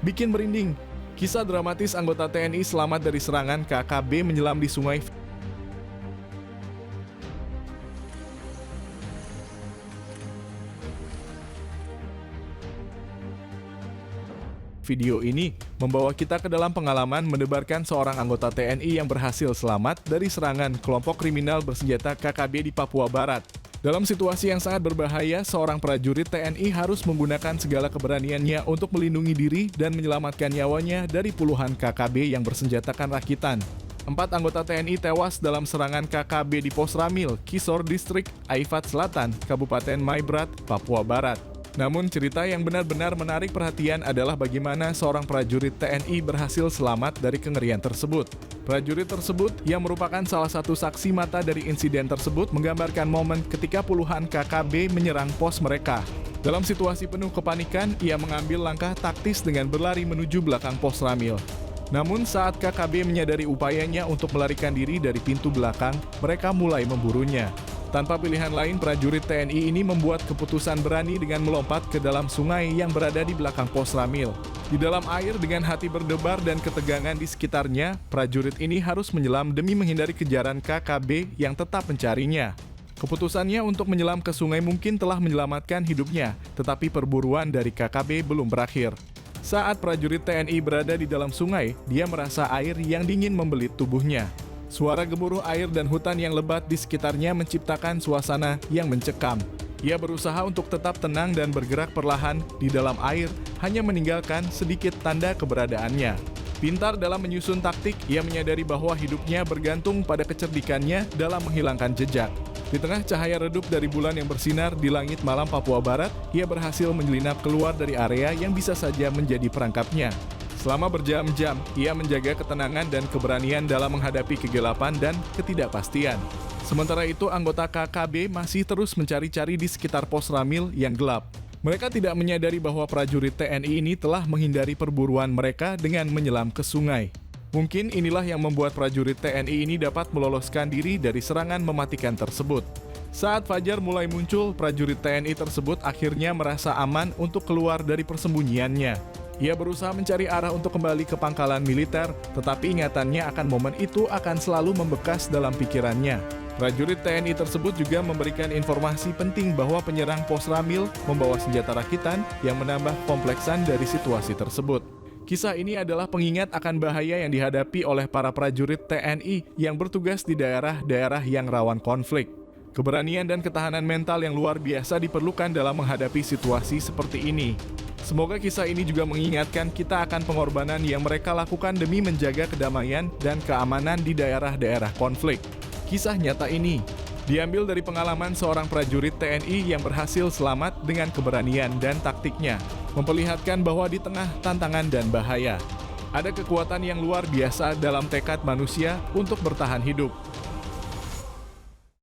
Bikin merinding, kisah dramatis anggota TNI selamat dari serangan KKB menyelam di sungai. Video ini membawa kita ke dalam pengalaman mendebarkan seorang anggota TNI yang berhasil selamat dari serangan kelompok kriminal bersenjata KKB di Papua Barat. Dalam situasi yang sangat berbahaya, seorang prajurit TNI harus menggunakan segala keberaniannya untuk melindungi diri dan menyelamatkan nyawanya dari puluhan KKB yang bersenjatakan rakitan. 4 anggota TNI tewas dalam serangan KKB di Pos Ramil, Kisor Distrik, Aifat Selatan, Kabupaten Maibrat, Papua Barat. Namun cerita yang benar-benar menarik perhatian adalah bagaimana seorang prajurit TNI berhasil selamat dari kengerian tersebut. Prajurit tersebut yang merupakan salah satu saksi mata dari insiden tersebut menggambarkan momen ketika puluhan KKB menyerang pos mereka. Dalam situasi penuh kepanikan, ia mengambil langkah taktis dengan berlari menuju belakang Pos Ramil. Namun saat KKB menyadari upayanya untuk melarikan diri dari pintu belakang, mereka mulai memburunya. Tanpa pilihan lain, prajurit TNI ini membuat keputusan berani dengan melompat ke dalam sungai yang berada di belakang Pos Ramil. Di dalam air dengan hati berdebar dan ketegangan di sekitarnya, prajurit ini harus menyelam demi menghindari kejaran KKB yang tetap mencarinya. Keputusannya untuk menyelam ke sungai mungkin telah menyelamatkan hidupnya, tetapi perburuan dari KKB belum berakhir. Saat prajurit TNI berada di dalam sungai, dia merasa air yang dingin membelit tubuhnya. Suara gemuruh air dan hutan yang lebat di sekitarnya menciptakan suasana yang mencekam. Ia berusaha untuk tetap tenang dan bergerak perlahan di dalam air, hanya meninggalkan sedikit tanda keberadaannya. Pintar dalam menyusun taktik, ia menyadari bahwa hidupnya bergantung pada kecerdikannya dalam menghilangkan jejak. Di tengah cahaya redup dari bulan yang bersinar di langit malam Papua Barat, ia berhasil menyelinap keluar dari area yang bisa saja menjadi perangkapnya. Selama berjam-jam, ia menjaga ketenangan dan keberanian dalam menghadapi kegelapan dan ketidakpastian. Sementara itu, anggota KKB masih terus mencari-cari di sekitar Pos Ramil yang gelap. Mereka tidak menyadari bahwa prajurit TNI ini telah menghindari perburuan mereka dengan menyelam ke sungai. Mungkin inilah yang membuat prajurit TNI ini dapat meloloskan diri dari serangan mematikan tersebut. Saat fajar mulai muncul, prajurit TNI tersebut akhirnya merasa aman untuk keluar dari persembunyiannya. Ia berusaha mencari arah untuk kembali ke pangkalan militer, tetapi ingatannya akan momen itu akan selalu membekas dalam pikirannya. Prajurit TNI tersebut juga memberikan informasi penting bahwa penyerang Pos Ramil membawa senjata rakitan yang menambah kompleksan dari situasi tersebut. Kisah ini adalah pengingat akan bahaya yang dihadapi oleh para prajurit TNI yang bertugas di daerah-daerah yang rawan konflik. Keberanian dan ketahanan mental yang luar biasa diperlukan dalam menghadapi situasi seperti ini. Semoga kisah ini juga mengingatkan kita akan pengorbanan yang mereka lakukan demi menjaga kedamaian dan keamanan di daerah-daerah konflik. Kisah nyata ini diambil dari pengalaman seorang prajurit TNI yang berhasil selamat dengan keberanian dan taktiknya, memperlihatkan bahwa di tengah tantangan dan bahaya, ada kekuatan yang luar biasa dalam tekad manusia untuk bertahan hidup.